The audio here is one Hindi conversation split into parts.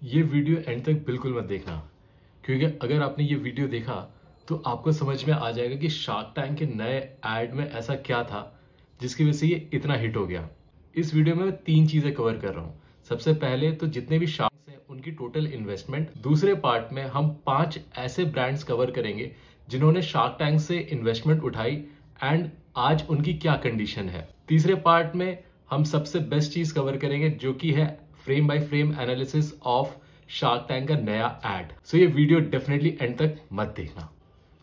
ये वीडियो एंड तक बिल्कुल मत देखना, क्योंकि अगर आपने ये वीडियो देखा तो आपको समझ में आ जाएगा कि शार्क टैंक के नए ऐड में ऐसा क्या था जिसकी वजह से ये इतना हिट हो गया। इस वीडियो में मैं 3 चीजें कवर कर रहा हूँ। सबसे पहले तो जितने भी शार्क्स हैं उनकी टोटल इन्वेस्टमेंट। दूसरे पार्ट में हम 5 ऐसे ब्रांड्स कवर करेंगे जिन्होंने शार्क टैंक से इन्वेस्टमेंट उठाई एंड आज उनकी क्या कंडीशन है। तीसरे पार्ट में हम सबसे बेस्ट चीज कवर करेंगे जो कि है frame by frame analysis of shark tank का नया एड। सो ये वीडियो डेफिनेटली एंड तक मत देखना।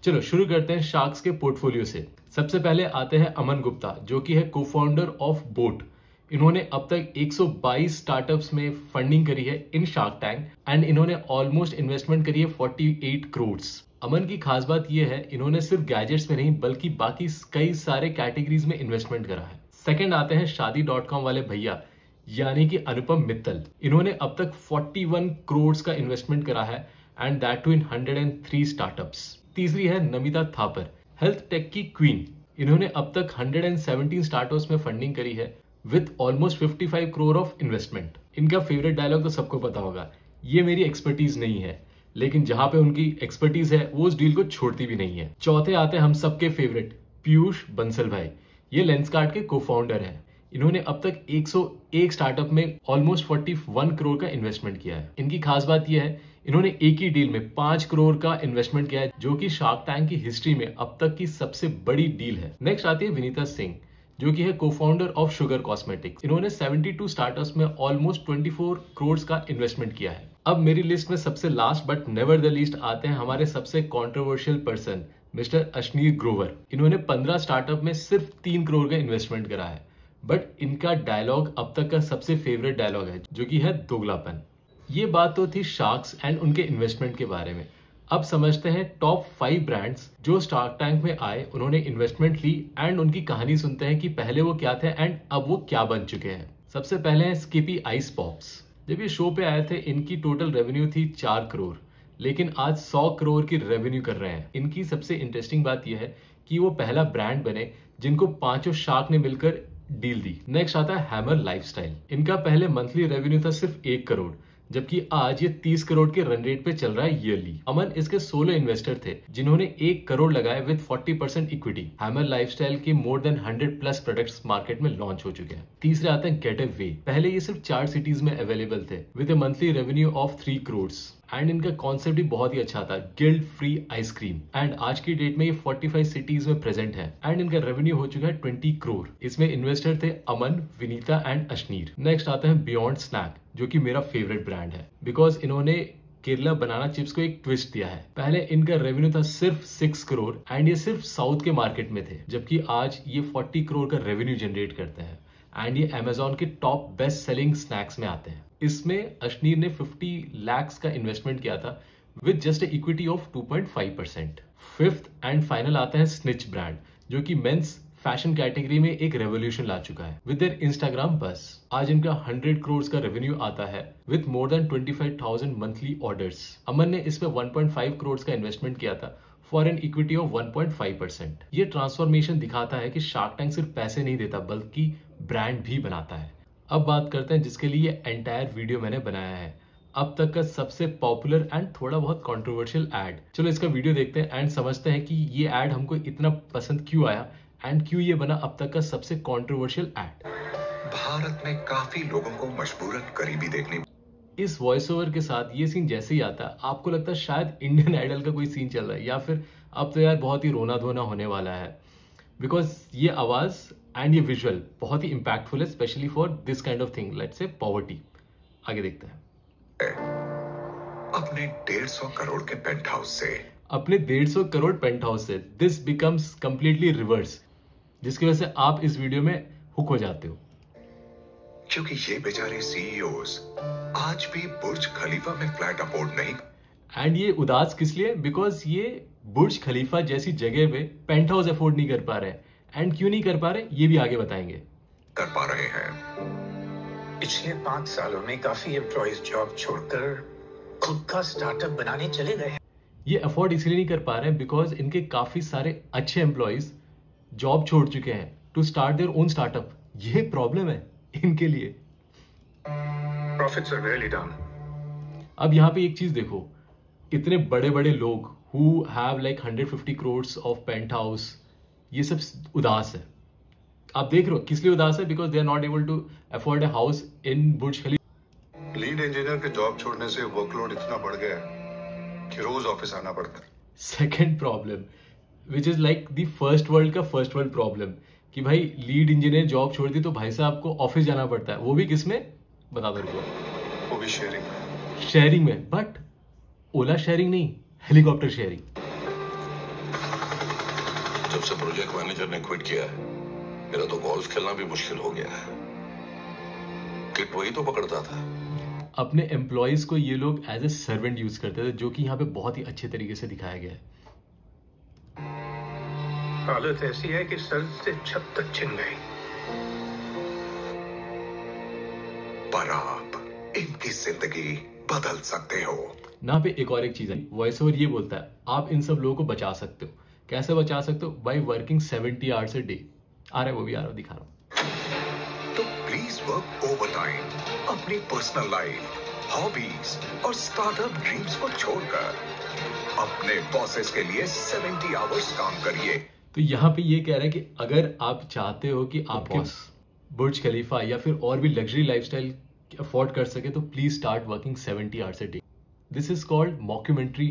चलो शुरू करते हैं शार्क्स के पोर्टफोलियो से। सबसे पहले आते हैं अमन गुप्ता, जो कि है को फाउंडर ऑफ बोट। इन्होंने अब तक 122 स्टार्टअप्स में फंडिंग करी है इन शार्क टैंक एंड इन्होंने ऑलमोस्ट इन्वेस्टमेंट करी है 48 करोड़। अमन की खास बात यह है इन्होंने सिर्फ गैजेट्स में नहीं बल्कि बाकी कई सारे कैटेगरीज में इन्वेस्टमेंट करा है। सेकंड आते हैं शादी.com वाले भैया यानी कि अनुपम मित्तल। इन्होंने अब तक 41 करोड़ का इन्वेस्टमेंट करा है and that too in 103 startups. तीसरी है नमिता थापर, हेल्थ टेक की क्वीन। इन्होंने अब तक 117 स्टार्टअप्स में फंडिंग करी है with almost 55 crore of investment. इनका फेवरेट डायलॉग तो सबको पता होगा, ये मेरी एक्सपर्टीज नहीं है, लेकिन जहां पे उनकी एक्सपर्टीज है वो उस डील को छोड़ती भी नहीं है। चौथे आते हैं हम सबके फेवरेट पीयूष बंसल भाई। ये लेंसकार्ट के को फाउंडर हैं। इन्होंने अब तक 101 स्टार्टअप में ऑलमोस्ट 41 करोड़ का इन्वेस्टमेंट किया है। इनकी खास बात यह है इन्होंने एक ही डील में 5 करोड़ का इन्वेस्टमेंट किया है, जो कि शार्क टैंक की हिस्ट्री में अब तक की सबसे बड़ी डील है। नेक्स्ट आती है विनीता सिंह, जो कि है को फाउंडर ऑफ शुगर कॉस्मेटिक्स। इन्होंने 72 स्टार्टअप्स में ऑलमोस्ट 24 करोड़ का इन्वेस्टमेंट किया है। अब मेरी लिस्ट में सबसे last but never the least आते हैं हमारे सबसे controversial person mister Ashneer Grover. इन्होंने 15 स्टार्टअप में सिर्फ 3 करोड़ का इन्वेस्टमेंट करा है, बट इनका डायलॉग अब तक का सबसे फेवरेट डायलॉग है जो कि है दोगलापन। ये बात तो थी शार्क्स एंड उनके इन्वेस्टमेंट के बारे में। अब समझते हैं टॉप 5 ब्रांड्स जो शार्क टैंक में आए, उन्होंने इन्वेस्टमेंट ली एंड उनकी कहानी सुनते हैं कि पहले वो क्या थे एंड अब वो क्या बन चुके हैं। सबसे पहले है स्किपी आइस पॉप्स। जब ये शो पे आए थे इनकी टोटल रेवेन्यू थी 4 करोड़, लेकिन आज 100 करोड़ की रेवेन्यू कर रहे हैं। इनकी सबसे इंटरेस्टिंग बात यह है कि वो पहला ब्रांड बने जिनको 5 शार्क ने मिलकर डील दी। नेक्स्ट आता है हैमर लाइफस्टाइल। इनका पहले मंथली रेवेन्यू था सिर्फ 1 करोड़, जबकि आज ये 30 करोड़ के रन रेट पे चल रहा है ईयरली। अमन इसके सोलो इन्वेस्टर थे जिन्होंने 1 करोड़ लगाए विद 40% इक्विटी। हैमर लाइफस्टाइल के मोर देन 100+ प्रोडक्ट्स मार्केट में लॉन्च हो चुके हैं। तीसरे आते हैं गेट वे। पहले ये सिर्फ 4 सिटीज में अवेलेबल थे with A monthly revenue of 3 crore and इनका कॉन्सेप्ट भी बहुत ही अच्छा था, गिल्ट फ्री आइसक्रीम। एंड आज की डेट में ये 45 सिटीज में प्रेजेंट है एंड इनका रेवेन्यू हो चुका है 20 करोड़। इसमें इन्वेस्टर थे अमन, विनीता एंड अश्नीर। नेक्स्ट आता है बियॉन्ड स्नैक, जो कि मेरा फेवरेट ब्रांड है बिकॉज इन्होंने केरला बनाना चिप्स को एक ट्विस्ट दिया है। पहले इनका रेवेन्यू था सिर्फ 6 करोड़ एंड ये सिर्फ साउथ के मार्केट में थे, जबकि आज ये 40 करोड़ का रेवेन्यू जनरेट करते हैं एंड ये अमेजोन के टॉप बेस्ट सेलिंग स्नैक्स में आते हैं। इसमें अश्नीर ने 50 लाख का इन्वेस्टमेंट किया था with just equity of 2.5%। Fifth and final आता है स्निच ब्रांड, जो कि मेंस फैशन कैटेगरी में एक रेवोल्यूशन ला चुका है विद देयर इंस्टाग्राम बस। आज इनका 100 करोड़ का रेवेन्यू आता है with more than 25,000 monthly orders. Aman ने इसमें 1.5 करोड़ का इन्वेस्टमेंट किया था फॉर एन इक्विटी ऑफ 1.5%। ये ट्रांसफॉर्मेशन दिखाता है कि शार्क टैंक सिर्फ पैसे नहीं देता बल्कि ब्रांड भी बनाता है। अब बात करते हैं जिसके लिए एंटायर वीडियो मैंने बनाया है, अब तक का सबसे पॉपुलर एंड थोड़ा बहुत कंट्रोवर्शियल एड। चलो इसका वीडियो देखते हैं एंड समझते हैं कि ये एड हमको इतना पसंद क्यों आया एंड क्यों ये बना अब तक का सबसे कंट्रोवर्शियल एड। भारत में काफी लोगों को मजबूरन गरीबी देखनी। इस वॉइस ओवर के साथ ये सीन जैसे ही आता है आपको लगता है शायद इंडियन आइडल का कोई सीन चल रहा है, या फिर अब तो यार बहुत ही रोना धोना होने वाला है, बिकॉज ये आवाज एंड ये विजुअल बहुत ही इंपैक्टफुल है, specially for this kind of thing, let's say poverty. आगे देखते हैं। अपने 150 करोड़ के पेंट हाउस से, अपने 150 करोड़ पेंट हाउस से दिस बिकम्स कंप्लीटली रिवर्स, जिसकी वजह से आप इस वीडियो में हुक हो जाते हो। क्योंकि ये बेचारे सीईओज आज भी बुर्ज खलीफा में फ्लैट अफोर्ड नहीं। एंड ये उदास किस लिए? बिकॉज ये बुर्ज खलीफा जैसी जगह पे पेंट हाउस अफोर्ड नहीं कर पा रहे। एंड क्यों नहीं कर पा रहे ये भी आगे बताएंगे। कर पा रहे हैं। पिछले 5 सालों में काफी एम्प्लॉइज जॉब छोड़कर खुद का स्टार्टअप बनाने चले गए हैं। ये अफोर्ड इसलिए नहीं कर पा रहे हैं बिकॉज इनके काफी सारे अच्छे एम्प्लॉइज जॉब छोड़ चुके हैं to start their own startup. ये प्रॉब्लम है इनके लिए। Profits are really down. अब यहाँ पे एक चीज देखो, इतने बड़े बड़े लोग who have like 150 crore of penthouse, ये सब उदास है। आप देख रहे हो किस लिए उदास है? Because they are not able to afford a house in Burj Khalifa. Lead engineer के जॉब छोड़ने से वर्कलोड इतना बढ़ गया है कि रोज ऑफिस आना पड़ता है। Second problem which is like the first world problem कि भाई लीड इंजीनियर जॉब छोड़ दी तो भाई साहब को ऑफिस जाना पड़ता है, वो भी किस में बता दो रुको, वो भी शेयरिंग में। बट ओला शेयरिंग नहीं, हेलीकॉप्टर शेयरिंग। जब से प्रोजेक्ट मैनेजर ने क्विट किया है, मेरा तो गोल्फ खेलना भी मुश्किल हो गया है। किट वही तो पकड़ता था। अपने एम्प्लॉयज को ये लोग एज ए सर्वेंट यूज करते थे, जो कि यहाँ पे बहुत ही अच्छे तरीके से दिखाया गया है। हालत ऐसी है कि सर से छत तक छिन गई। पर आप इनकी जिंदगी बदल सकते हो। ना पे एक और एक चीज है, वॉइस ओवर ये बोलता है आप इन सब लोगों को बचा सकते हो। कैसे बचा सकते हो? By working 70 hours a day. आ रहा है, वो भी आ रहा है, दिखा रहा हूं। तो प्लीज वर्क ओवरटाइम, अपनी पर्सनल लाइफ, हॉबीज और स्टार्टअप ड्रीम्स को छोड़कर अपने बॉसेस के लिए 70 आवर्स काम करिए। तो यहाँ पे ये कह रहा है कि अगर आप चाहते हो कि आपके बुर्ज खलीफा या फिर और भी लग्जरी लाइफस्टाइल अफोर्ड कर सके, तो please start working 70 hours a day. This is called mockumentary.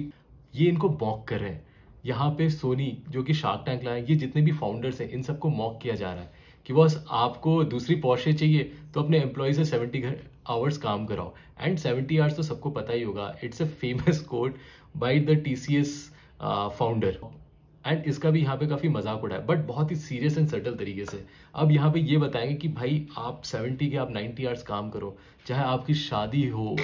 ये इनको मॉक कर रहे हैं। यहाँ पे सोनी जो कि शार्क टैंक लाए, ये जितने भी फाउंडर्स हैं इन सबको मॉक किया जा रहा है कि बॉस आपको दूसरी पोर्शे चाहिए तो अपने एम्प्लॉय से 70 आवर्स काम कराओ। एंड 70 आवर्स तो सबको पता ही होगा, it's a famous code by the TCS founder. And इसका भी यहाँ पे काफी मजाक उड़ाया, बट बहुत ही सीरियस एंड सटल तरीके से। अब यहाँ पे ये बताएंगे कि भाई आप 70 के आप 90 आवर्स काम करो, चाहे आपकी शादी हो,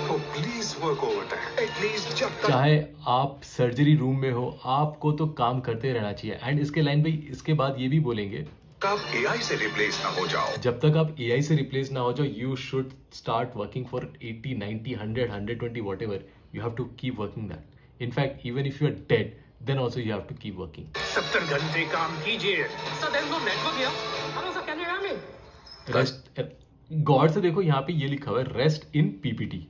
तो प्लीज वर्क ओवरटाइम एटलीस्ट जब तक चाहे आप सर्जरी रूम में हो, आपको तो काम करते रहना चाहिए। एंड इसके लाइन भाई इसके बाद ये भी बोलेंगे, आप AI से रिप्लेस ना हो जाओ। जब तक आप AI से रिप्लेस ना हो जाओ, you should start working for 80, 90, 100, 120 whatever, you have to keep working that. In fact even if you are dead then also you have to keep working. 70 घंटे काम कीजिए। So there's no network here? Hello sir, can you hear me? Rest गौर से देखो, यहाँ पे ये लिखा हुआ है rest in PPT।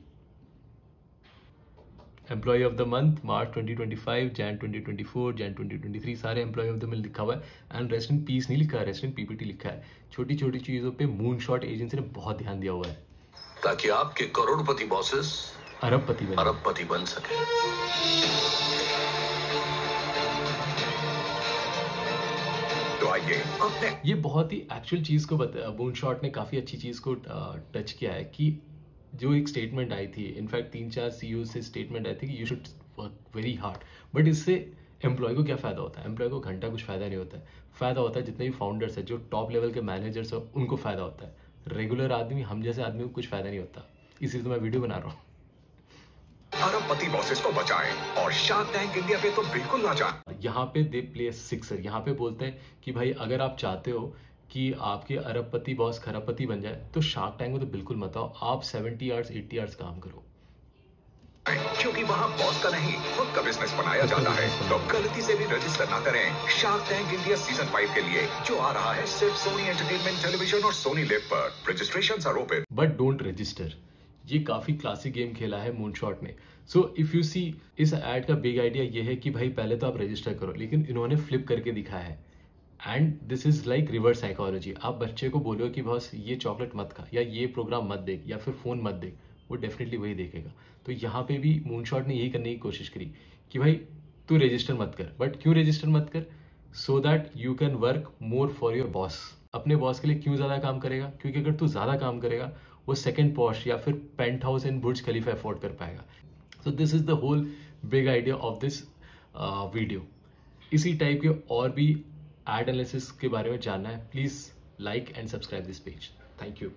Employ of the month March 2025, Jan 2024, Jan 2023, सारे एम्प्लॉय ऑफ द मंथ लिखा हुआ है। एंड रेस्ट इन पीस नहीं लिखा है, रेस्ट इन PPT लिखा है। छोटी छोटी चीजों पे मूनशॉट एजेंसी ने बहुत ध्यान दिया हुआ है ताकि आपके करोड़पति बॉसेस अरबपति बन सके। तो आइए अपने ये बहुत ही एक्चुअल चीज को मूनशॉट ने काफी अच्छी चीज को टच किया है कि जो एक स्टेटमेंट आई थी, इनफैक्ट 3-4 CEO से स्टेटमेंट आई थी कि you should work very hard. But इससे एम्प्लॉय को क्या फायदा होता है? एम्प्लॉय को घंटा कुछ फायदा नहीं होता है। फायदा होता है जितने भी फाउंडर्स है, जो टॉप लेवल के मैनेजर्स है, उनको फायदा होता है। रेगुलर आदमी, हम जैसे आदमी को कुछ फायदा नहीं होता। इसीलिए तो मैं वीडियो बना रहा हूँ। अरबपति बॉसेस को बचाएं और शार्क टैंक इंडिया पे तो बिल्कुल ना जाएं। यहाँ पे दे प्ले सिक्सर। यहाँ पे बोलते हैं कि भाई अगर आप चाहते हो कि आपके अरबपति बॉस खरबपति बन जाए तो शार्क टैंक में तो बिल्कुल मत आओ। आप 70 आवर्स 80 आवर्स काम करो, क्योंकि वहाँ बॉस का नहीं खुद का बिजनेस बनाया जाता है। तो गलती से भी रजिस्टर ना करें शार्क टैंक इंडिया सीजन 5 के लिए, जो आ रहा है सिर्फ सोनी एंटरटेनमेंट टेलीविजन और सोनी लिव पर। Registrations are open, but don't register. ये काफी क्लासिक गेम खेला है मूनशॉट ने। सो इफ यू सी, इस एड का बिग आइडिया ये है कि भाई पहले तो आप रजिस्टर करो, लेकिन इन्होंने फ्लिप करके दिखाया है। And this is like reverse psychology. आप बच्चे को बोलो कि बॉस ये चॉकलेट मत खा, या ये प्रोग्राम मत देख, या फिर फोन मत देख, वो डेफिनेटली वही देखेगा। तो यहाँ पे भी मूनशॉट ने यही करने की कोशिश करी कि भाई तू रजिस्टर मत कर। बट क्यों रजिस्टर मत कर? So that you can work more for your boss. अपने बॉस के लिए क्यों ज्यादा काम करेगा? क्योंकि अगर तू ज्यादा काम करेगा, वो सेकंड पॉश या फिर penthouse in Burj Khalifa afford कर पाएगा। So this is the whole big idea of this video. इसी टाइप के और भी एड एनालिसिस के बारे में जानना है, please like and subscribe this page. Thank you.